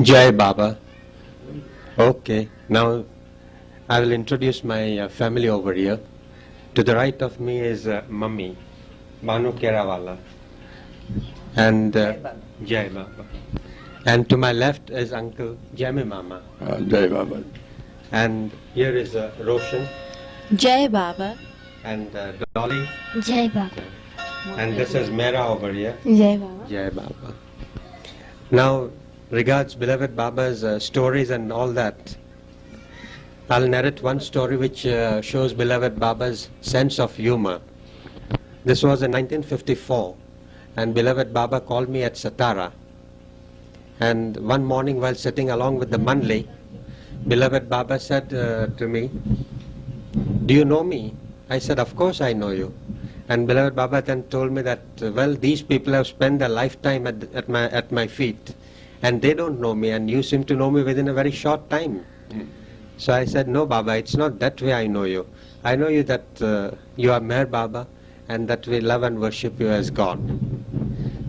Jai Baba. Okay, now I will introduce my family over here. To the right of me is Mummy, Banu Kerawala, and Jai Baba. And to my left is Uncle Jami Mama. Jai Baba. And here is Roshan. Jai Baba. And Dolly. Jai Baba. And this is Mera over here. Jai Baba. Jai Baba. Now, regards beloved Baba's stories and all that, I'll narrate one story which shows beloved Baba's sense of humor. This was in 1954, and beloved Baba called me at Satara. And one morning while sitting along with the Mandali, beloved Baba said to me, "Do you know me?" I said, "Of course I know you." And beloved Baba then told me that, well, these people have spent their lifetime at my feet, and they don't know me, and you seem to know me within a very short time. So I said, "No, Baba, it's not that way I know you. I know you that you are Meher Baba, and that we love and worship you as God."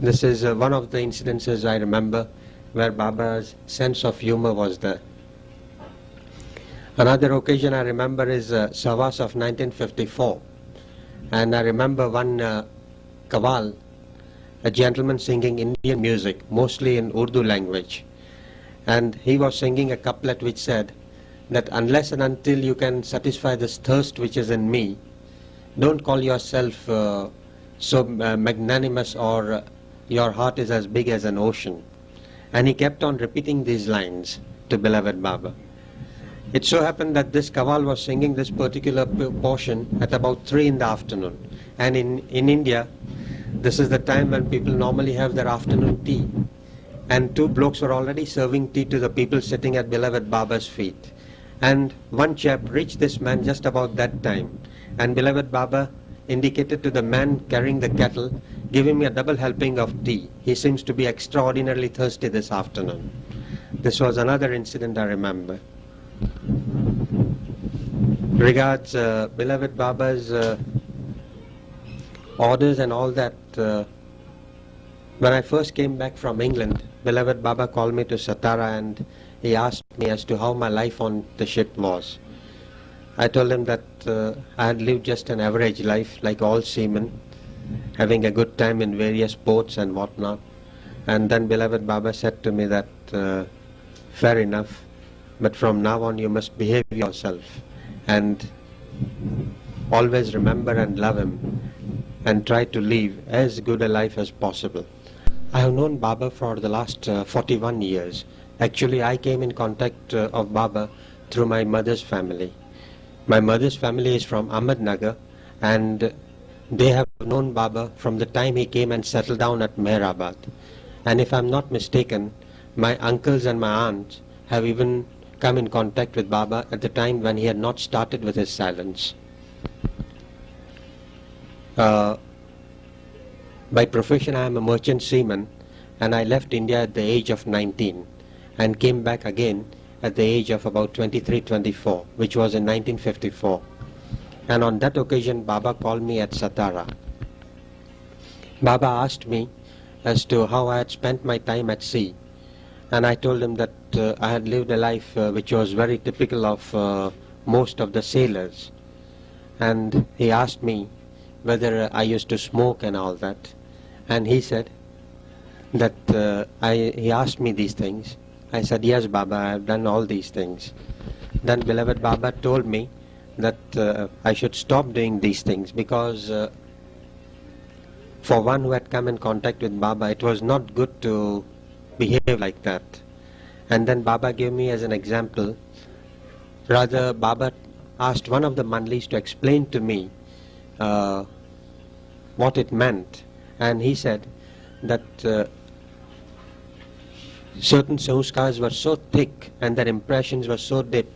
This is one of the incidences I remember where Baba's sense of humor was there. Another occasion I remember is Savas of 1954. And I remember one Kawal, a gentleman singing Indian music, mostly in Urdu language. And he was singing a couplet which said that unless and until you can satisfy this thirst which is in me, don't call yourself so magnanimous, or your heart is as big as an ocean. And he kept on repeating these lines to beloved Baba. It so happened that this Kawal was singing this particular portion at about 3 in the afternoon. And in India, this is the time when people normally have their afternoon tea. And two blokes were already serving tea to the people sitting at beloved Baba's feet. And one chap reached this man just about that time. And beloved Baba indicated to the man carrying the kettle, "Give him a double helping of tea. He seems to be extraordinarily thirsty this afternoon." This was another incident I remember. Regards beloved Baba's orders and all that, when I first came back from England, beloved Baba called me to Satara and he asked me as to how my life on the ship was. I told him that I had lived just an average life like all seamen, having a good time in various ports and whatnot. And then beloved Baba said to me that, "Fair enough, but from now on you must behave yourself and always remember and love him and try to live as good a life as possible." I have known Baba for the last 41 years. Actually, I came in contact of Baba through my mother's family. My mother's family is from Ahmednagar, and they have known Baba from the time he came and settled down at Meherabad. And if I'm not mistaken, my uncles and my aunts have even come in contact with Baba at the time when he had not started with his silence. By profession I am a merchant seaman, and I left India at the age of 19 and came back again at the age of about 23-24, which was in 1954. And on that occasion Baba called me at Satara. Baba asked me as to how I had spent my time at sea. And I told him that I had lived a life which was very typical of most of the sailors. And he asked me whether I used to smoke and all that. And he said that he asked me these things. I said, "Yes, Baba, I have done all these things." Then beloved Baba told me that I should stop doing these things because for one who had come in contact with Baba, it was not good to behave like that. And then Baba gave me as an example. Rather, Baba asked one of the Mandalis to explain to me what it meant. And he said that certain sanskars were so thick and their impressions were so deep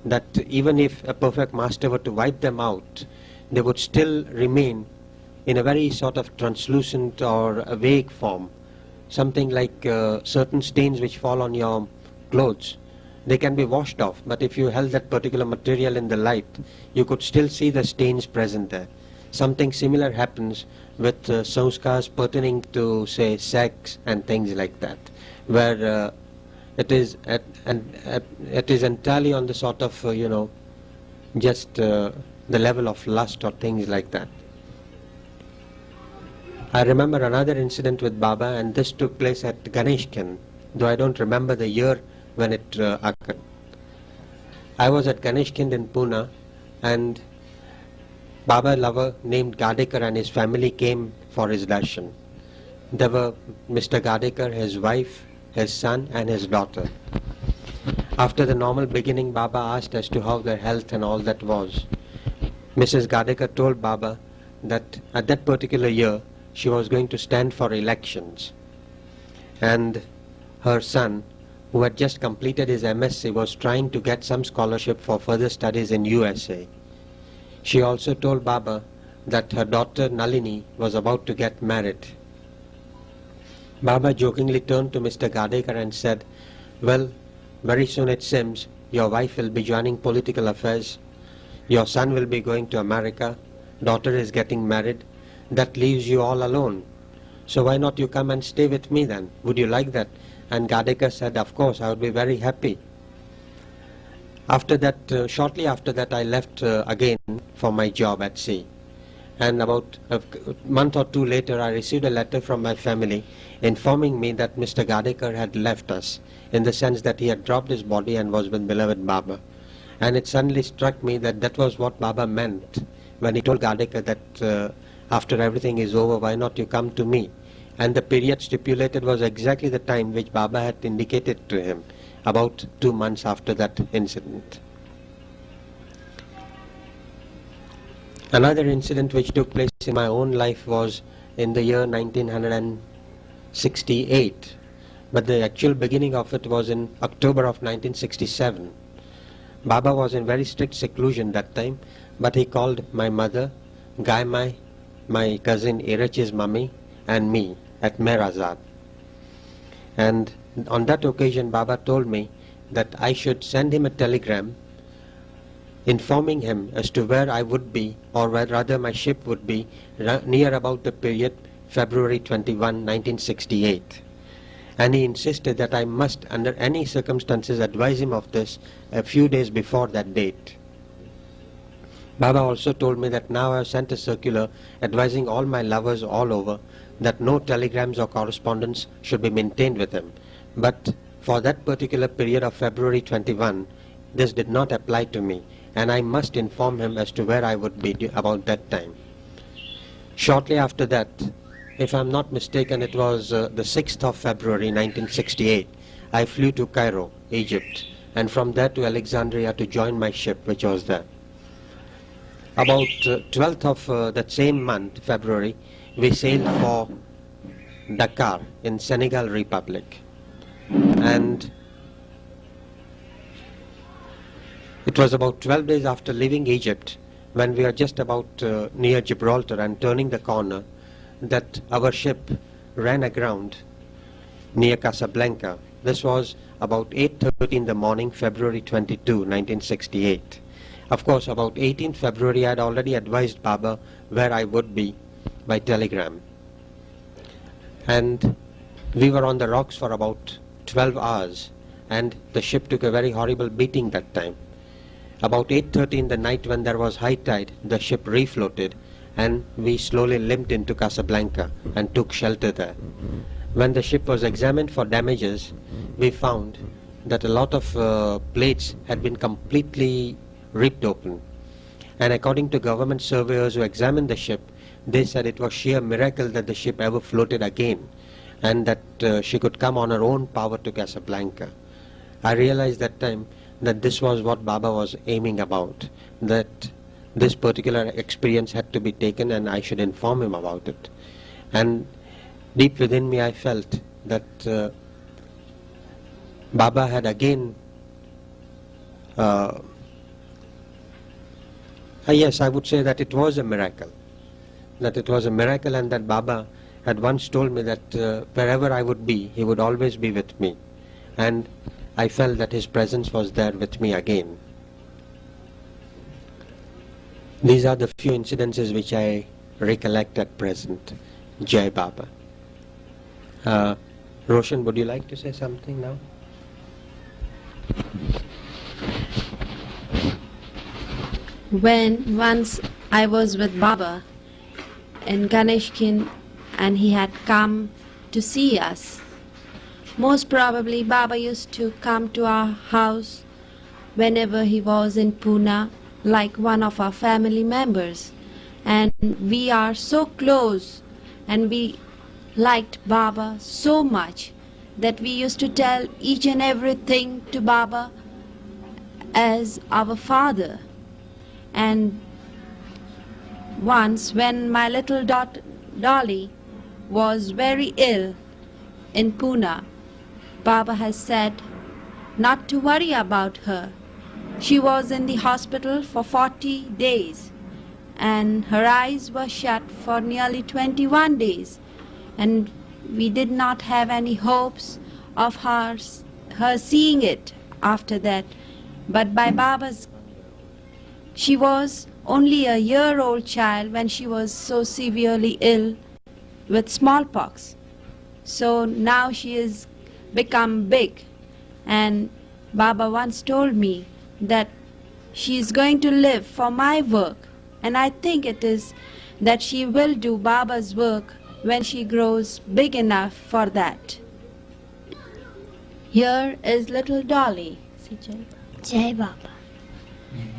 that even if a perfect master were to wipe them out, they would still remain in a very sort of translucent or a vague form. Something like certain stains which fall on your clothes. They can be washed off, but if you held that particular material in the light, you could still see the stains present there. Something similar happens with sanskars pertaining to, say, sex and things like that, where it is it is entirely on the sort of just the level of lust or things like that. I remember another incident with Baba, and this took place at Ganeshkin, though I don't remember the year when it occurred. I was at Ganeshkin in Pune, and Baba lover named Gadekar and his family came for his darshan. There were Mr. Gadekar, his wife, his son and his daughter. After the normal beginning, Baba asked as to how their health and all that was. Mrs. Gadekar told Baba that at that particular year she was going to stand for elections, and her son, who had just completed his MSc, was trying to get some scholarship for further studies in USA. She also told Baba that her daughter Nalini was about to get married. Baba jokingly turned to Mr. Gadekar and said, "Well, very soon it seems your wife will be joining political affairs, your son will be going to America, daughter is getting married, that leaves you all alone. So why not you come and stay with me then? Would you like that?" And Gadekar said, "Of course, I would be very happy." After that, shortly after that, I left again for my job at sea. And about a month or two later, I received a letter from my family informing me that Mr. Gadekar had left us, in the sense that he had dropped his body and was with beloved Baba. And it suddenly struck me that that was what Baba meant when he told Gadekar that after everything is over, why not you come to me? And the period stipulated was exactly the time which Baba had indicated to him, about 2 months after that incident. Another incident which took place in my own life was in the year 1968, but the actual beginning of it was in October of 1967. Baba was in very strict seclusion that time, but he called my mother, Gaimai, my cousin Irach's mummy, and me at Merazad. And on that occasion, Baba told me that I should send him a telegram informing him as to where I would be, or where rather my ship would be, near about the period February 21, 1968. And he insisted that I must, under any circumstances, advise him of this a few days before that date. Baba also told me that now I have sent a circular advising all my lovers all over that no telegrams or correspondence should be maintained with him. But for that particular period of February 21, this did not apply to me, and I must inform him as to where I would be about that time. Shortly after that, if I am not mistaken, it was the 6th of February 1968, I flew to Cairo, Egypt, and from there to Alexandria to join my ship which was there. About 12th of that same month, February, we sailed for Dakar in Senegal Republic. And it was about 12 days after leaving Egypt, when we were just about near Gibraltar and turning the corner, that our ship ran aground near Casablanca. This was about 8:30 in the morning, February 22, 1968. Of course, about 18th February, I had already advised Baba where I would be by telegram. And we were on the rocks for about 12 hours, and the ship took a very horrible beating that time. About 8:30 in the night, when there was high tide, the ship refloated, and we slowly limped into Casablanca and took shelter there. When the ship was examined for damages, we found that a lot of plates had been completely ripped open. And according to government surveyors who examined the ship, they said it was sheer miracle that the ship ever floated again, and that she could come on her own power to Casablanca. I realized that time that this was what Baba was aiming about, that this particular experience had to be taken and I should inform him about it. And deep within me I felt that Baba had again yes, I would say that it was a miracle. That it was a miracle, and that Baba had once told me that wherever I would be, he would always be with me. And I felt that his presence was there with me again. These are the few incidences which I recollect at present. Jai Baba. Roshan, would you like to say something now? When once I was with Baba in Ganeshkin and he had come to see us. Most probably Baba used to come to our house whenever he was in Pune, like one of our family members. And we are so close and we liked Baba so much that we used to tell each and everything to Baba as our father. And once when my little daughter Dolly was very ill in Pune, Baba has said not to worry about her. She was in the hospital for 40 days and her eyes were shut for nearly 21 days, and we did not have any hopes of her seeing it after that. But by Baba's, she was only a year-old child when she was so severely ill with smallpox. So now she has become big, and Baba once told me that she is going to live for my work, and I think it is that she will do Baba's work when she grows big enough for that. Here is little Dolly. Jai Baba.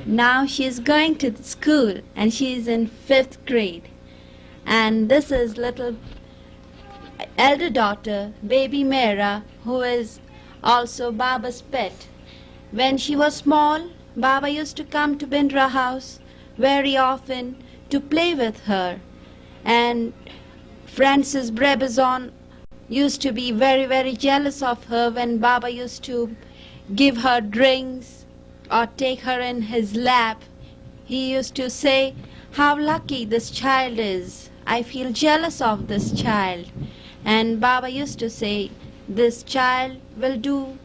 Now she is going to school and she is in 5th grade. And this is little elder daughter, baby Mera, who is also Baba's pet. When she was small, Baba used to come to Bindra house very often to play with her. And Francis Brabazon used to be very, very jealous of her when Baba used to give her drinks or take her in his lap. He used to say, "How lucky this child is. I feel jealous of this child." And Baba used to say, "This child will do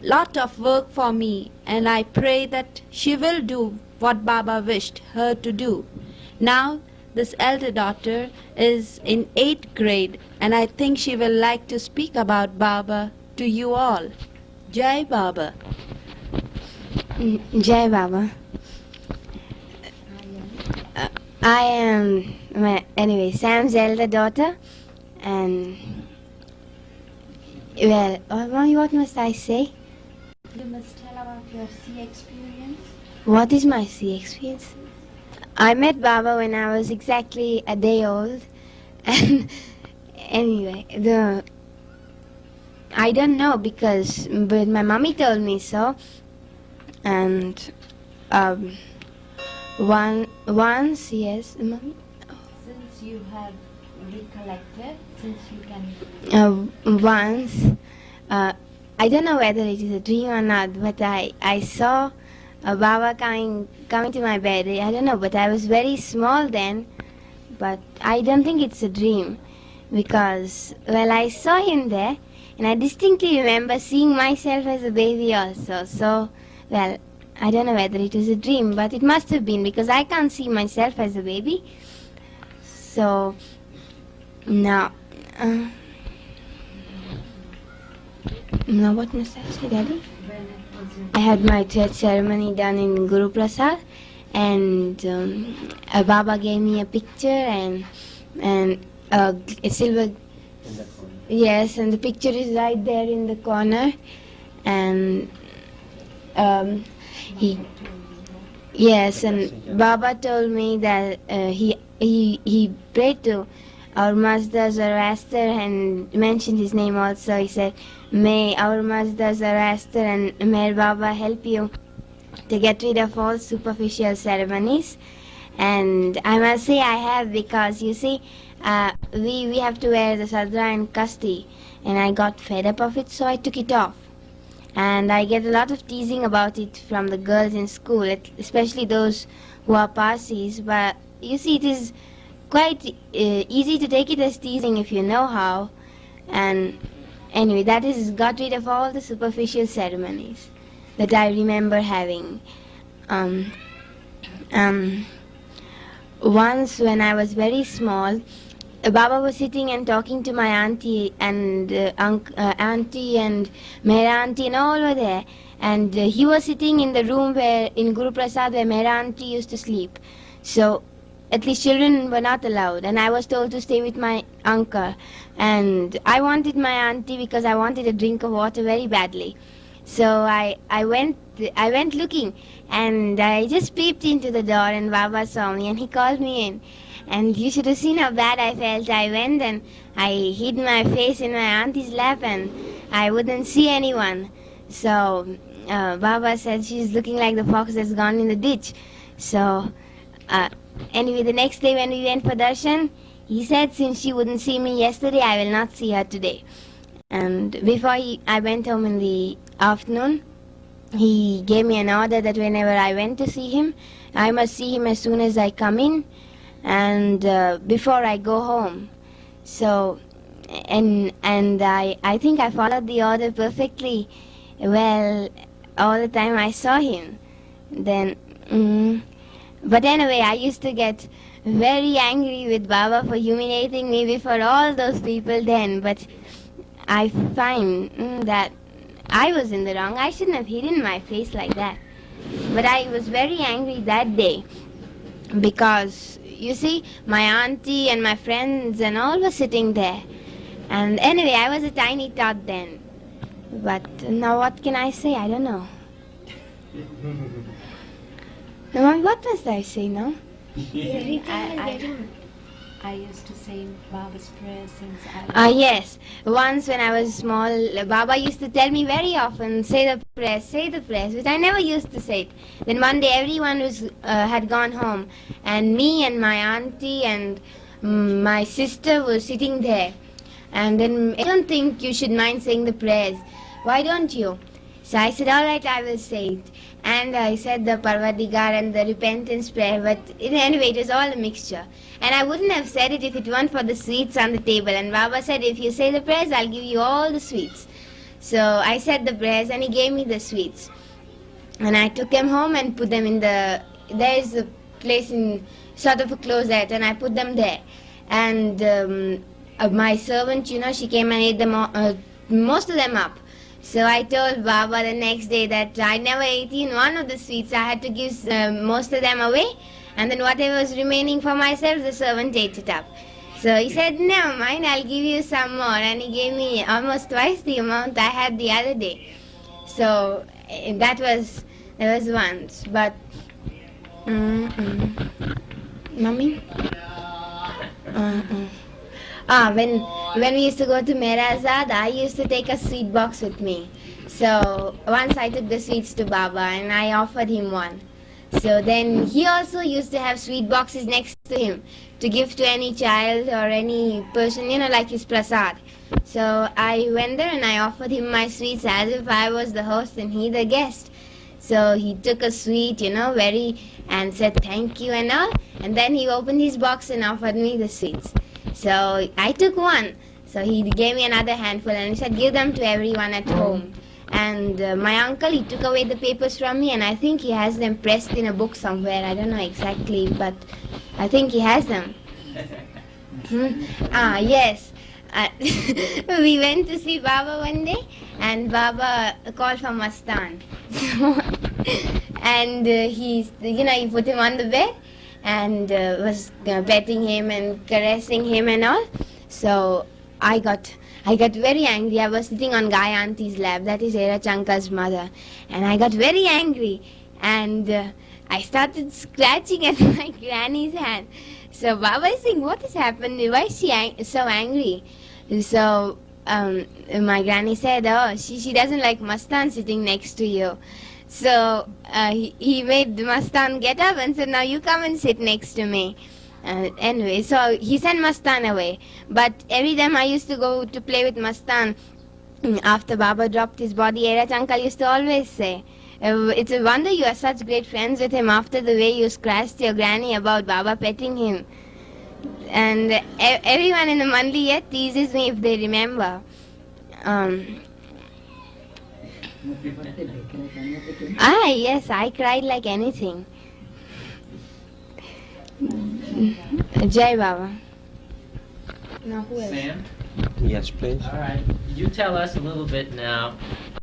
lot of work for me, and I pray that she will do what Baba wished her to do." Now this elder daughter is in 8th grade, and I think she will like to speak about Baba to you all. Jai Baba. Jai Baba. I am, Sam's elder daughter, and, well, Mommy, what must I say? You must tell about your sea experience. What is my sea experience? I met Baba when I was exactly a day old, and anyway, I don't know but my mommy told me so, and once, yes, mommy? Since you have recollected, since you can... Once, I don't know whether it is a dream or not, but I saw Baba coming to my bed. I don't know, but I was very small then, but I don't think it's a dream, because, well, I saw him there, and I distinctly remember seeing myself as a baby also. So, well, I don't know whether it was a dream, but it must have been, because I can't see myself as a baby. So, now, now what must I say, Daddy? I had my church ceremony done in Guru Prasad, and Baba gave me a picture and a silver. Yes, and the picture is right there in the corner, and and Baba told me that he prayed to our Master Zoroaster and mentioned his name also. He said, "May our Master Zoroaster and Meher Baba help you to get rid of all superficial ceremonies." And I must say I have, because you see, we have to wear the sadra and kasti, and I got fed up of it, so I took it off. And I get a lot of teasing about it from the girls in school, especially those who are Parsis. But you see, it is quite easy to take it as teasing if you know how. And anyway, that is got rid of all the superficial ceremonies that I remember having. Once when I was very small, Baba was sitting and talking to my auntie and auntie and Meher auntie and all were there. And he was sitting in the room where in Guru Prasad where Meher auntie used to sleep. So at least children were not allowed, and I was told to stay with my uncle. And I wanted my auntie because I wanted a drink of water very badly. So I went looking, and I just peeped into the door, and Baba saw me and he called me in. And you should have seen how bad I felt. I went and I hid my face in my auntie's lap and I wouldn't see anyone. So Baba said she's looking like the fox that's gone in the ditch. So anyway, the next day when we went for darshan, he said since she wouldn't see me yesterday, I will not see her today. And before I went home in the afternoon, he gave me an order that whenever I went to see him, I must see him as soon as I come in and before I go home. So, and I think I followed the order perfectly well all the time I saw him. Then, but anyway, I used to get very angry with Baba for humiliating me before all those people then, but I find that I was in the wrong. I shouldn't have hidden my face like that. But I was very angry that day because, you see, my auntie and my friends and all were sitting there. And anyway, I was a tiny tot then. But now what can I say? I don't know. Now, Mommy, what must I say now? I used to say Baba's prayers since I was... Yes. Once when I was small, Baba used to tell me very often, say the prayers, which I never used to say it. Then one day everyone had gone home, and me and my auntie and my sister were sitting there. And then, I don't think you should mind saying the prayers. Why don't you? So I said, all right, I will say it. And I said the Parvadigar and the repentance prayer, but anyway, it was all a mixture. And I wouldn't have said it if it weren't for the sweets on the table. And Baba said, if you say the prayers, I'll give you all the sweets. So I said the prayers and he gave me the sweets. And I took them home and put them in there's a place in sort of a closet, and I put them there. And my servant, she came and ate them all, most of them up. So I told Baba the next day that I never ate even one of the sweets. I had to give most of them away, and then whatever was remaining for myself, the servant ate it up. So he said, never mind, I'll give you some more. And he gave me almost twice the amount I had the other day. So that was once. But, Mummy? When we used to go to Meherazad, I used to take a sweet box with me. So once I took the sweets to Baba and I offered him one. So then he also used to have sweet boxes next to him to give to any child or any person, like his prasad. So I went there and I offered him my sweets as if I was the host and he the guest. So he took a sweet, and said thank you and all. And then he opened his box and offered me the sweets. So I took one. So he gave me another handful and he said, give them to everyone at home. And my uncle, he took away the papers from me, and I think he has them pressed in a book somewhere. I don't know exactly, but I think he has them. Yes. We went to see Baba one day, and Baba called for Mastan. And he put him on the bed and was petting him and caressing him and all. So I got very angry. I was sitting on Gai Auntie's lap, that is Era Chanka's mother, and I got very angry, and I started scratching at my granny's hand. So Baba is saying, what has happened? Why is she so angry? So my granny said, oh, she doesn't like Mastan sitting next to you. So he made Mastan get up and said, now you come and sit next to me. Anyway, so he sent Mastan away. But every time I used to go to play with Mastan, after Baba dropped his body, Era Uncle used to always say, it's a wonder you are such great friends with him after the way you scratched your granny about Baba petting him. And everyone in the Mandali yet teases me if they remember. Yes, I cried like anything. Jai Baba. Now who else? Sam? Yes, please. All right. You tell us a little bit now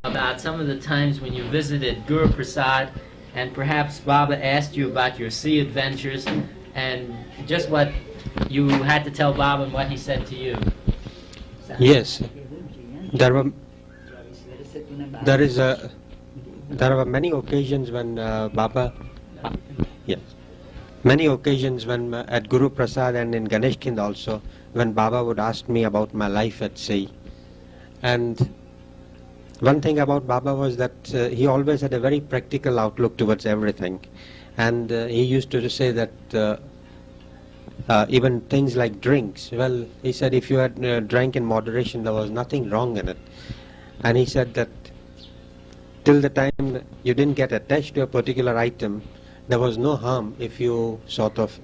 about some of the times when you visited Guru Prasad and perhaps Baba asked you about your sea adventures and just what you had to tell Baba and what he said to you. Yes, there were many occasions when many occasions when at Guru Prasad and in Ganesh Kind also, when Baba would ask me about my life at sea. And one thing about Baba was that he always had a very practical outlook towards everything. And he used to say that even things like drinks, well, he said if you had drank in moderation, there was nothing wrong in it. And he said that till the time you didn't get attached to a particular item, there was no harm if you sort of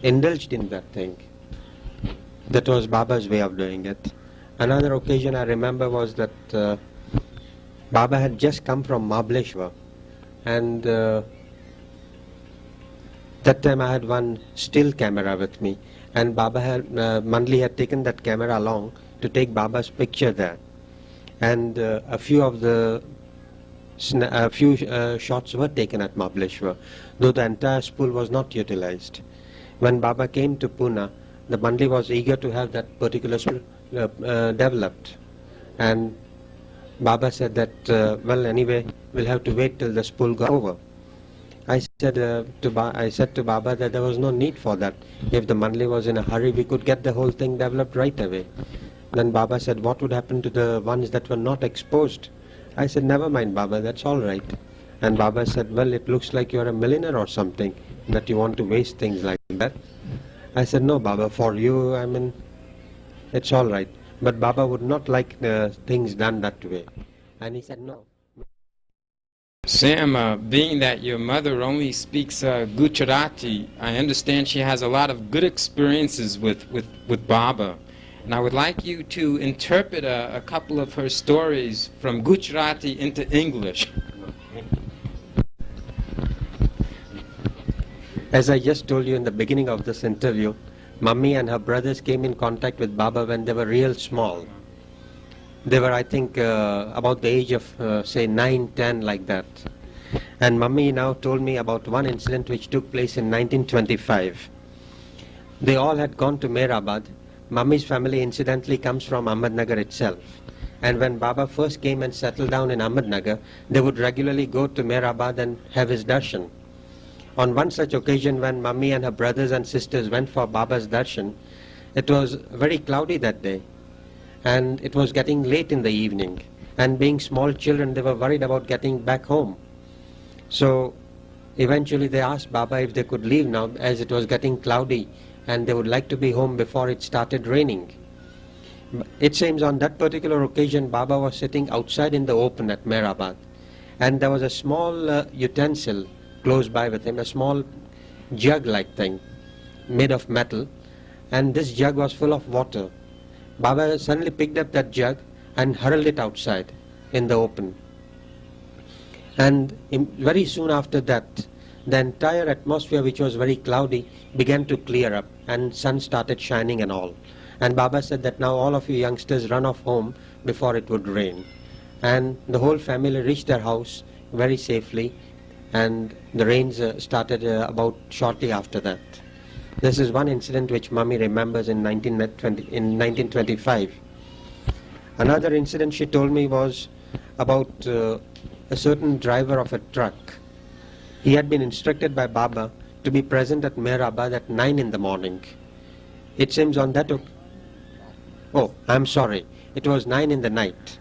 indulged in that thing. That was Baba's way of doing it. Another occasion I remember was that Baba had just come from Mahabaleshwar, and that time I had one still camera with me, and Baba had, Mandali had taken that camera along to take Baba's picture there. And a few shots were taken at Mahabaleshwar, though the entire spool was not utilized. When Baba came to Pune, the Mandali was eager to have that particular spool developed. And Baba said that, well, anyway, we'll have to wait till the spool got over. I said to Baba that there was no need for that. If the Mandali was in a hurry, we could get the whole thing developed right away. Then Baba said, what would happen to the ones that were not exposed? I said, never mind, Baba, that's all right. And Baba said, well, it looks like you're a millionaire or something, that you want to waste things like that. I said, no, Baba, for you, I mean, it's all right. But Baba would not like things done that way. And he said, no. Sam, being that your mother only speaks Gujarati, I understand she has a lot of good experiences with Baba. And I would like you to interpret a couple of her stories from Gujarati into English. As I just told you in the beginning of this interview, Mummy and her brothers came in contact with Baba when they were real small. They were, I think, about the age of, say, 9, 10, like that. And Mummy now told me about one incident which took place in 1925. They all had gone to Meherabad. Mummy's family incidentally comes from Ahmednagar itself. And when Baba first came and settled down in Ahmednagar, they would regularly go to Meherabad and have his darshan. On one such occasion when Mummy and her brothers and sisters went for Baba's darshan, it was very cloudy that day. And it was getting late in the evening. And being small children, they were worried about getting back home. So eventually they asked Baba if they could leave now, as it was getting cloudy and they would like to be home before it started raining. It seems on that particular occasion Baba was sitting outside in the open at Meherabad, and there was a small utensil close by with him, a small jug-like thing made of metal, and this jug was full of water. Baba suddenly picked up that jug and hurled it outside in the open. And very soon after that, the entire atmosphere, which was very cloudy, began to clear up, and sun started shining and all. And Baba said that now all of you youngsters run off home before it would rain. And the whole family reached their house very safely, and the rains started about shortly after that. This is one incident which Mummy remembers in 1925. Another incident she told me was about a certain driver of a truck. He had been instructed by Baba to be present at Meherabad at 9 in the morning. It seems on that oh, I'm sorry, it was 9 in the night.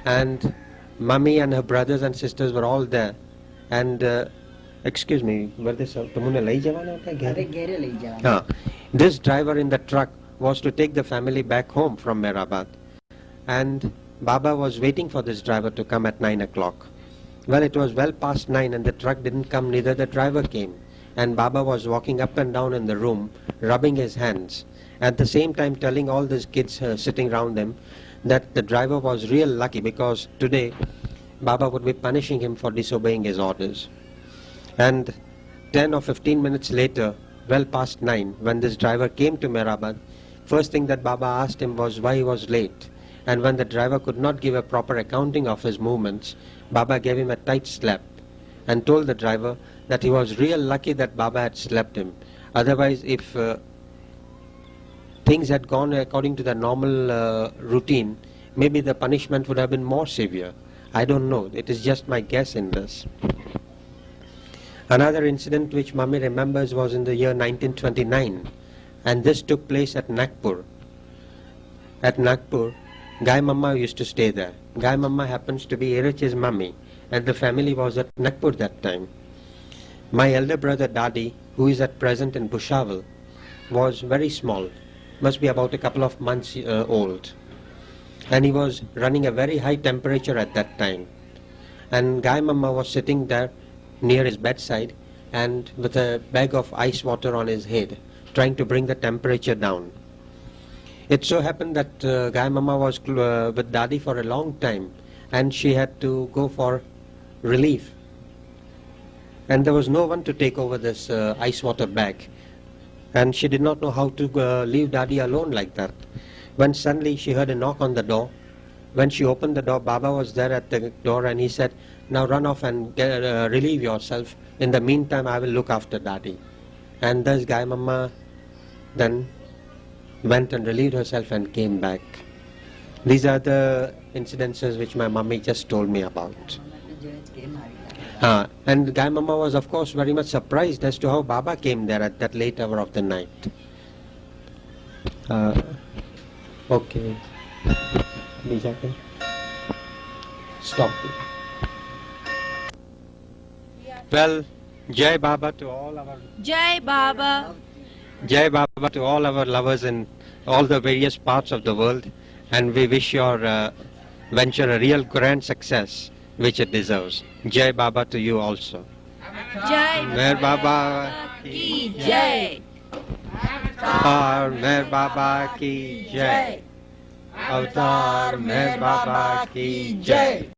And Mummy and her brothers and sisters were all there. And excuse me, were they this driver in the truck was to take the family back home from Meherabad. And Baba was waiting for this driver to come at 9 o'clock. Well, it was well past 9 and the truck didn't come, neither the driver came. And Baba was walking up and down in the room, rubbing his hands, at the same time telling all these kids sitting around him that the driver was real lucky, because today Baba would be punishing him for disobeying his orders. And 10 or 15 minutes later, well past 9, when this driver came to Meherabad, First thing that Baba asked him was why he was late. And when the driver could not give a proper accounting of his movements, Baba gave him a tight slap and told the driver that he was real lucky that Baba had slapped him. Otherwise, if things had gone according to the normal routine, maybe the punishment would have been more severe. I don't know. It is just my guess in this. Another incident which Mummy remembers was in the year 1929, and this took place at Nagpur. At Nagpur, Gai Mama used to stay there. Gai Mama happens to be Erich's mummy, and the family was at Nagpur that time. My elder brother Dadi, who is at present in Bushawal, was very small, must be about a couple of months old. And he was running a very high temperature at that time. And Gai Mama was sitting there near his bedside and with a bag of ice water on his head, trying to bring the temperature down. It so happened that Gai Mama was with Dadi for a long time, and she had to go for relief. And there was no one to take over this ice water bag. And she did not know how to leave Dadi alone like that. When suddenly she heard a knock on the door. When she opened the door, Baba was there at the door, and he said, "Now run off and relieve yourself. In the meantime, I will look after Dadi." And thus Gai Mama then went and relieved herself and came back. These are the incidences which my mummy just told me about. And Gai Mama was of course very much surprised as to how Baba came there at that late hour of the night. Okay. Stop. Well, Jai Baba to all our Jai Baba. Jai Baba to all our lovers in all the various parts of the world, and we wish your venture a real grand success which it deserves. Jai Baba to you also. Jai Meher Baba ki Jai. Avatar Meher Baba ki Jai. Avatar Meher Baba ki Jai.